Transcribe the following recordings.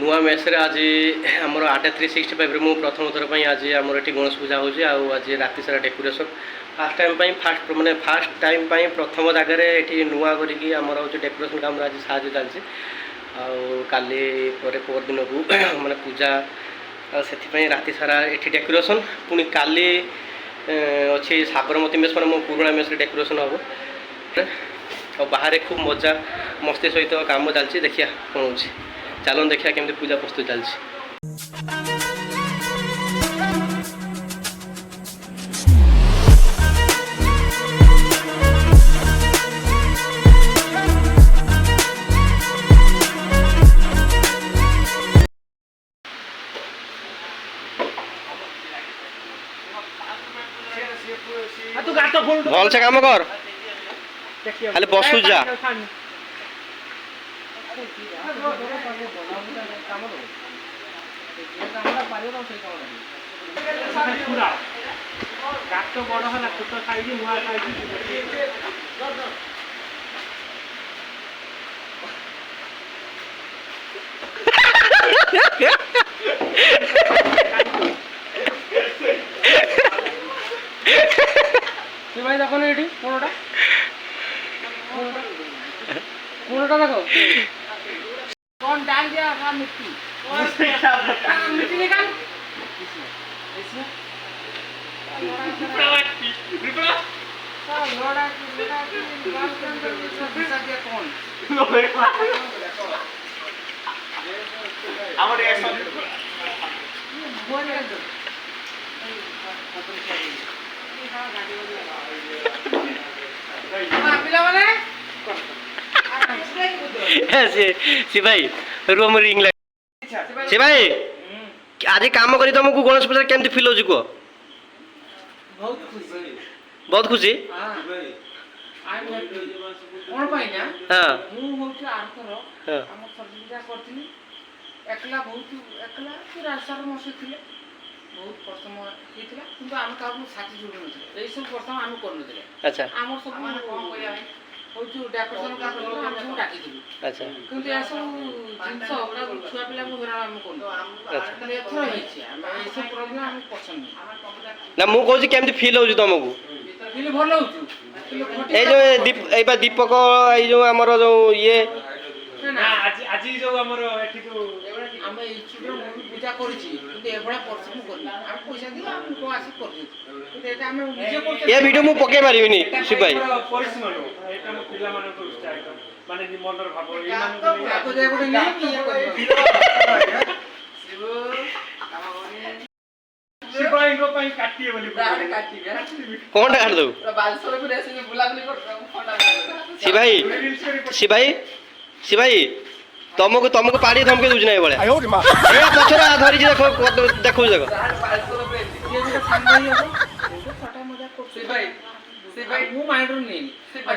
नुआ मेस आज आमर आटे 365 मु प्रथम थर आज आमर ये गणेश पूजा हो आज राति सारा डेकोरेशन फास्ट टाइम माने फास्ट टाइम प्रथम जगह ये नुआ करके आमर हूँ डेकोरेशन काम आज साहय चलती काली पर दिन को माने पूजा से राति सारा ये डेकोरेशन पुणी काली अच्छी साबरमती मेस मैं मो पुराणा मेस डेकोरेशन हम और बाहर खूब मजा मस्ती सहित काम चलती देखिया कौन हो चलो देखिया केमती पूजा प्रस्तुत चलती भल से काम कर खाली बसु जा भाई देखो ना ये कोनोटा कोनोटा देखो कौन डाल दिया का मिट्टी मिट्टी निकाल इसमें विप्लव लोड़ा की निकाल के अंदर घुसा दिया कौन हमारे ऐसा बोल रहे हो भाई रूम रिंग से भाई आज काम करी तुमको गणेश पूजा केमती फील हो कह बहुत खुशी बहुत प्रथम हेतिला किंतु हम काबू साथी जोड़ नथिले एई सब प्रथम हम कर नथिले अच्छा हमर सब कोन करिया हो जो डेकोरेशन का करलो हम सब डाकी दिलु अच्छा किंतु ए सब जिंस ओकरा छुआ पिला को हरा हम कोन अच्छा एथरा हेछि हम एई सब प्रॉब्लम हम पसंद ना मु कहू केमती फील हो तुमको फील भलो हो ए जो दीपक ए जो हमर जो ये ना आज जो हमर एठी जो हम एई छुडो पूजा करिछि किंतु एबडा परसम करनी हम पैसा दि हम को आसी करछि किंतु एटा हम निजे करते ये वीडियो मु पके मारिबिनी शिव भाई परिश्रम एटा मु पिला माने को स्टार्ट माने मनर भाव ए माने आपको जे गोटे नहीं ये कर शिव शिव भाई को पई काटिए बोली काटिए कोन काट दो बालसर भी रेसिंग बुलाबुली कर फोटा शिव भाई तुमको पाड़ी धमके दूज ना भाया पछरा धरी देखो देखो देखो ମୁଁ ମାଇଣ୍ଡ ରୁ ନେଇନି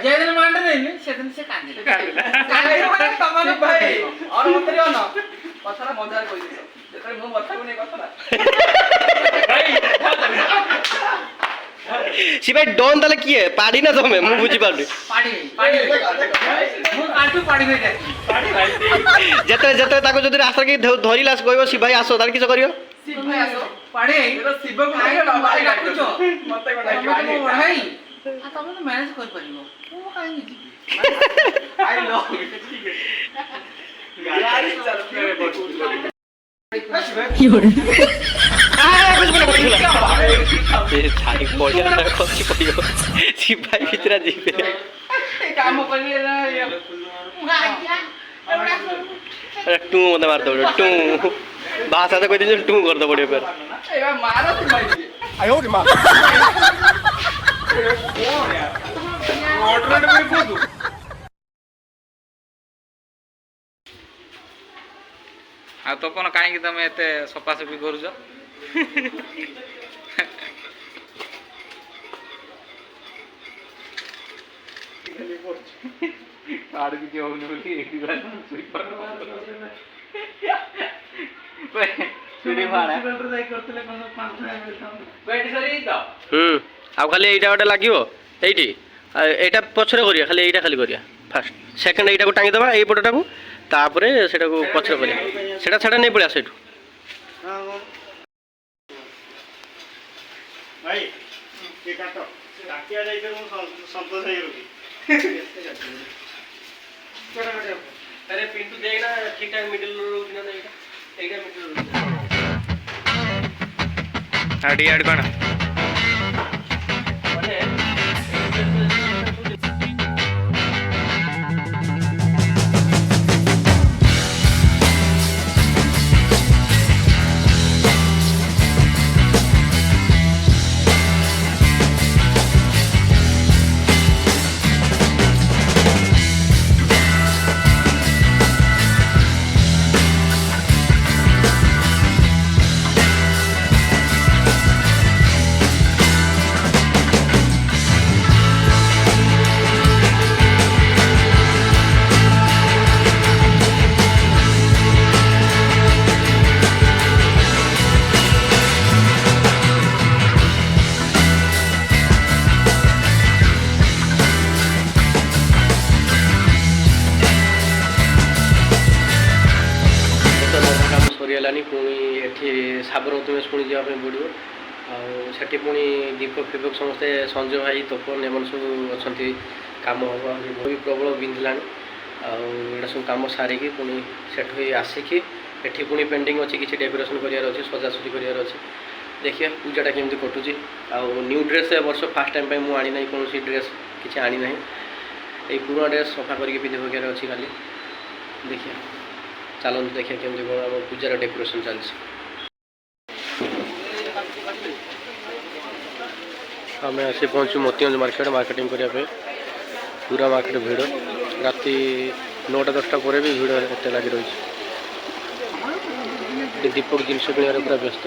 ଯେଦିନ ମାଇଣ୍ଡ ନେଇନି ସେଦିନ ସେ କାନ୍ଦିଲେ ତମର ଭାଇ और ମତେ ଅନ କଥାଟା ମଜାରେ କହିଦିଅ ଯେତେବେଳେ ମୁଁ ମଥାକୁ ନେଇ କଥାଟା सी भाई डॉन ताले किए पाड़ी ना तुम्हें मु बुझी पाड़ी पाड़ी मु आंटू पाड़ी में जाती जते जते ताको जदी रास्ता के धरी लास कहबो सी भाई आसो तार किछ करियो सी भाई आसो पाड़ी तो शिव को मते डाकुचो मते डाकुचो भाई आ तमे तो मैनेज कर परिबो ओ काई नहीं आई लव ठीक है गाड़ी चल सिपाही भितर जीवे काम टू मत मार दो टू भाषा तो कोई टू कर दो बड़े पर आ तो कौन कहीं तुम एते सफासफी करुच आ खाली एटा गोटे लागिवो एठी एटा पछरे करिया खाली एटा खाली करिया फास्ट सेकंड एटा को टांगी दबा एई पटटा को तापर सेटा को पछर करिया सेटा छाड़ा नहीं पड़े सेठू भाई ये काटो टाकिया जाई कर संतोष है रुकी अरे पिंटू देख ना ठीक ठाक मिडिल रोड ना एटा एटा मिडिल रोड आडी आड कोन माने सरीगलानी पुणी एठी साबरमती में पुणी जावाई पड़ो आठी पुणी दीपक फीपक समस्ते संजय भाई तपन एम सब अच्छा कम हम भी प्रबल बिंधला आटा सब कम सारिकी पुणी से आसिकी एठी पुणी पेंडिंग अच्छी किसी डेकोरेशन करार अच्छे सजासजी करार अच्छे देखिए पूजाटा केमती कटुची न्यू ड्रेस ए वर्ष फास्ट टाइम मुझे आनी ना कौन ड्रेस किसी आनी ना ये पुराना ड्रेस सफा करके पिंधि पकार अच्छी खाली देखिए चलते देखिए केमती कौन आम पूजार डेकोरेशन चलती आम आसी पहुँचू मोतीगंज मार्केट मार्केटिंग करने पूरा मार्केट भिड़ राति 9टा 10टा पर भी भिड़ एत लगी रही दीपक जिनस किणार पूरा व्यस्त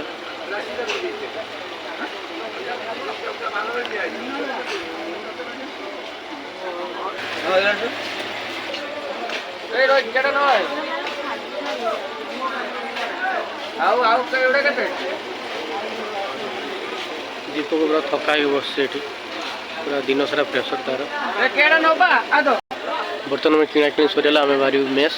दीपक पूरा थका ही बस पूरा दिन सारा प्रेसर तार बर्तमान में किଣା किणी सरीला आम बाहर मेस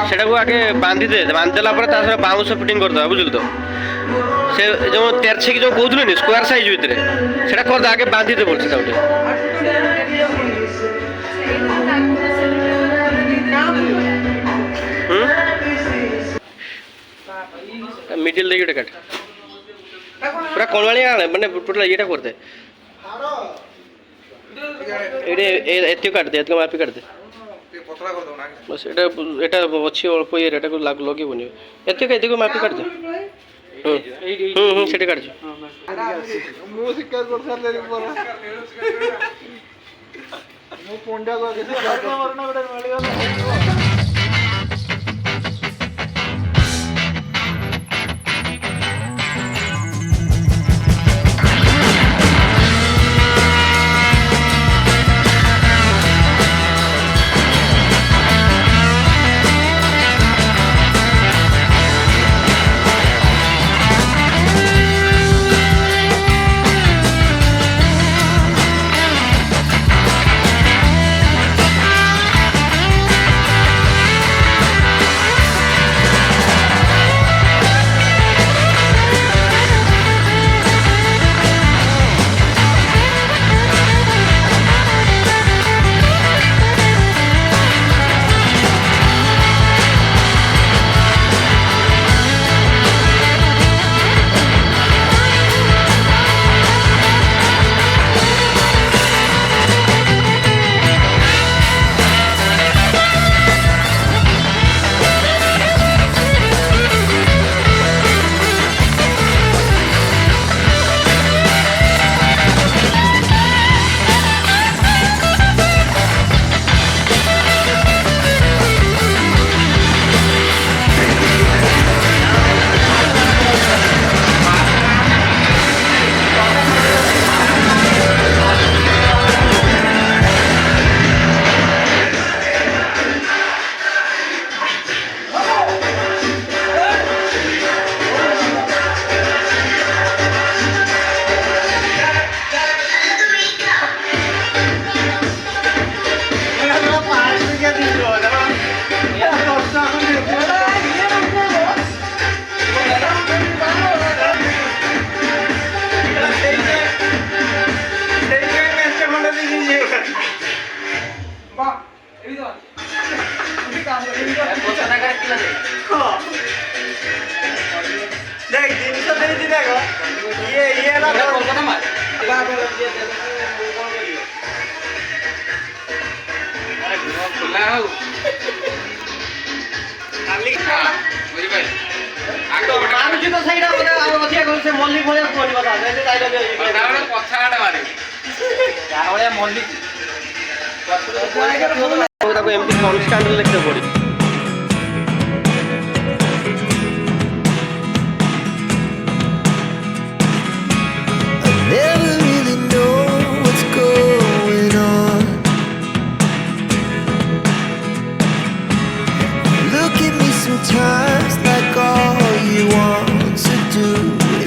सेटा को आगे बांधी दे बांधदेला बाउंस फिटिंग करदे बुझल तो से जो तेरछे की जो कहते स्क्वायर साइज भितर से करदे आगे बांधी दे बोलते गोटे मिडिल देखिए गोटे काट पूरा कलवाड़िया मैंने टोटल ये करदे एत काट दे मापी काट दे बस एटा अच्छी अल्प ये लगेबनी एत मापी काट दे से काट देख जिनस देइछि देखो ये ना कोलकाता मार ଖୋଲା ହଉ मानुछि तो सहीटा बोले आ अधिया कोन से मल्लिक भलिया कोनी बता दे डायलॉग ପଛା ଆଡେ ମାରେ गावळ्या मल्लिक ताको एमती कॉन्स्टेंट लिखते पड़ी Never really know what's going on. Look at me sometimes like all you want to do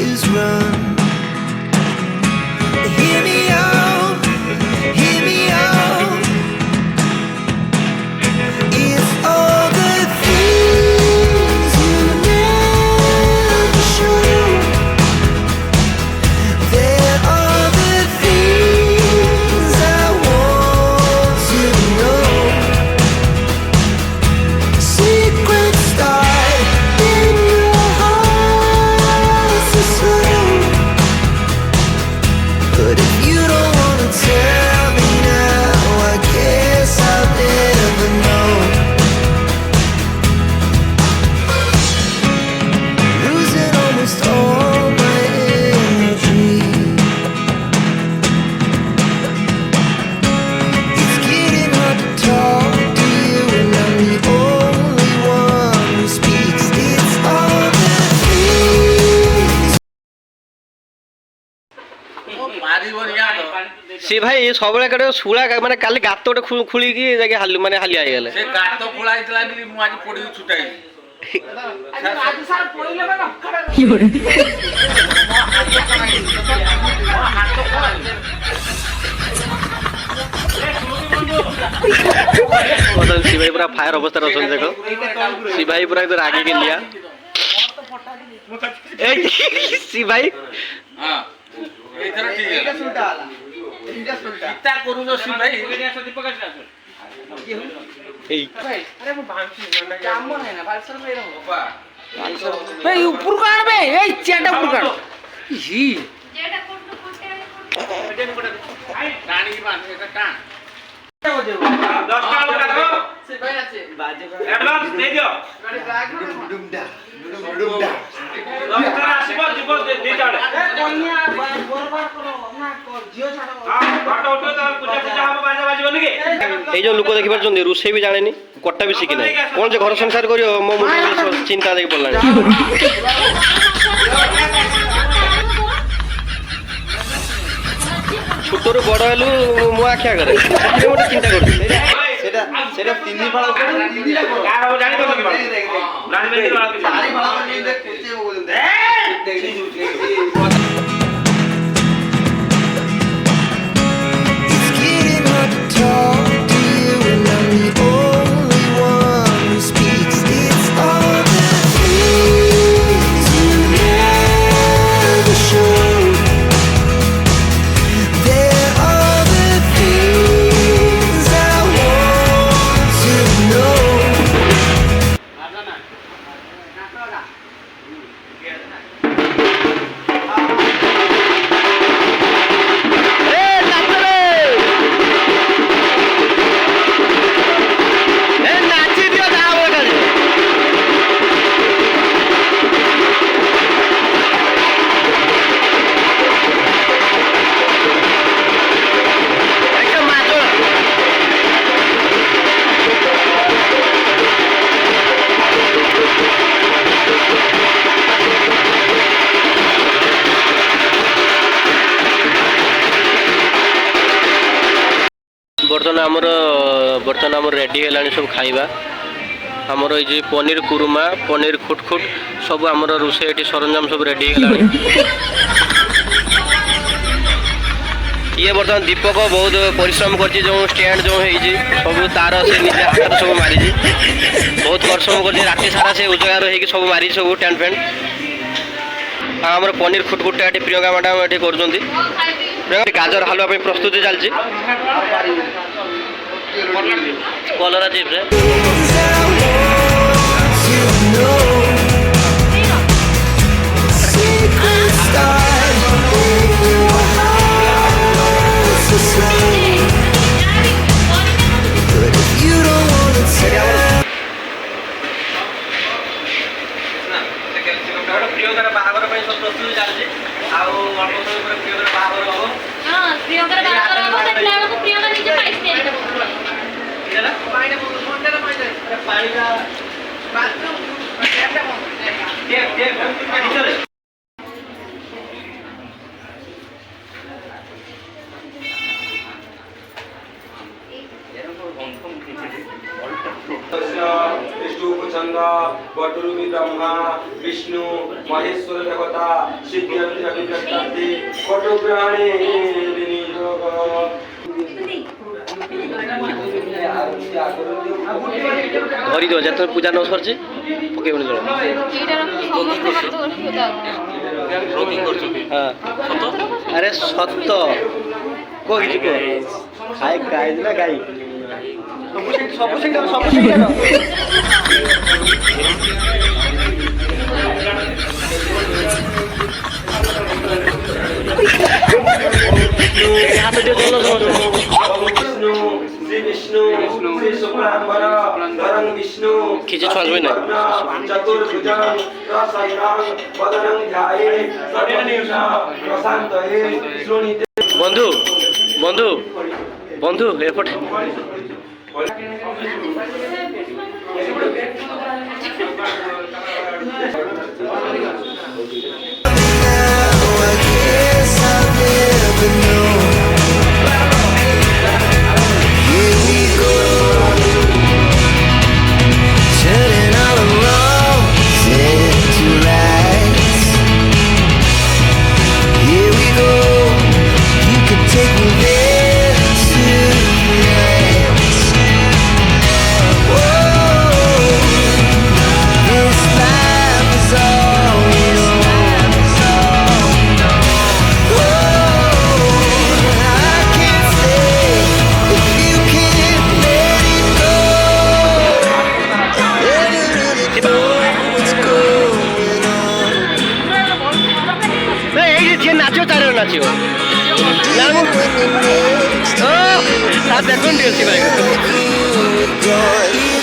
is run. Hear me out, hear me out. It's all the things you never show. There are the things I want to know. Secrets start in your heart so slow. But if you don't wanna tell me now, I guess I'll never know. Losing almost all my energy. It's getting hard to talk to you, and I'm the only one who speaks. It's all the things. सी भाई सब कड़े शुला माने काली गात गोटे खुली की जाके हालु माने हालिया हो गले ସେ ଗାତ ଖୋଳା ହେଇଥିଲା ବୋଲି ମୁଁ ଆଜି ପଡ଼ିକି ଛୁଟାଇ आज सार पळिले बा मतलब सी भाई पूरा फायर अवस्था रसन देखो सी भाई पूरा इधर आगे के लिया ए सी भाई ହଁ ଏଇଥର ଠିକ ଏଇଟା ହେଲା ସୁଲଟା ହେଲା ଏଇଟା ସୁଲଟା ଇଟା କରୁଛ ସି ଭାଇ ए अरे वो भांसी काम है ना बालसर में रहो ବାପା बे ऊपर काढ बे ए चेटा ऊपर काढ ही ଟାଣିକି ବାନ୍ଧି ଏଟା ଟାଣ से भाई আছে बाजे एडवांस दे दियो गाड़ी ब्लैक Dum-dum-da, dum-dum-da. डॉक्टर आसीबो जीव दे जाड़े ए कन्या बरबाद करो ना जियो छाड़ो हां फोटो उठो तो पूजा पूजा हम बाजा बाजिबो नके ए जो लोक देखि परछन रुसे भी जाने नी कट्टा भी शिखि नै कोन जे घर संसार करियो मो चिंता देखि पड़लानी छोटरू बड़ हेलु मो आख्या करे मोटे चिंता कर सेटा सेटा तीनी फाळ तीनी ला का हो जानि तो कि जानि में वाला कि चारी फाळ नहीं देख कुचे बोलते देख It's getting hard to talk to you, and I'm the only one who speaks. It's all the things you never show. There are the things I want to know. बर्तन आम रेडी है सब खाइबा आमर ये पनीर कुरुमा पनीर खुटखुट सब आमर रोषे ये सरंजाम सब रेडी है ये बर्तमान दीपक बहुत परिश्रम कर जो स्टैंड जो है सब तार से निजे हाथ सब मारी बहुत परिश्रम कर राति सारा से उजागर हो सब मारी सब टेंट फेंट आमर पनीर खुटखुटा ये प्रियंका मैडम ये कर गाजर हलवा प्रस्तुति चलती कलरा चिप्स ପ୍ରସ୍ତୁତି ଚାଲିଛି ଆଉ ଅଳ୍ପ ସମୟ ପରେ ପ୍ରିୟଙ୍କର ବାହାଘର ହବ। ହଁ ପ୍ରିୟଙ୍କର ବାହାଘର ହବ ଦେଖିଲା ବେଳକୁ ପ୍ରିୟଙ୍କା ନିଜେ ପାଇସ୍ ତିଆରି କରୁଛି। ପାଣିଟା विष्णुपुछंद वटुरुवि ब्रह्मा विष्णु महेश्वर देवता सिद्धि अभिव्यक्ति वटुप्राणी विनियोग ଧରି ଦିଅ ଯେତେବେଳେ ପୂଜା ନ ସରିଛି ପକେଇବନି ଜଳ। ଏଇଟାର ସମସ୍ତେ ହାତ ଧରି ହଁ ଆରେ ସତ କୁହ କିଛି କୁହ। ଖାଇ ଗାଈ ନା ଗାଈ ସବୁ ସେଇଟାର ହାତ ଟିକେ ଜଲ विष्णु श्री विष्णु श्री शुक्लांबर धरं विष्णु खिचे छुआ ना चतुर्भुजं रसयनं वदनं ध्याये सर्वनिशा प्रशान्तये श्रोणीते বন্ধু বন্ধু বন্ধু এপটে I guess I'll never know. Here we go, turning all the wrongs into rights. Here we go, you can take me there tonight. Whoa, this life is all we know. এইটি যে নাচিও তার নাচিও দেখুন Gone.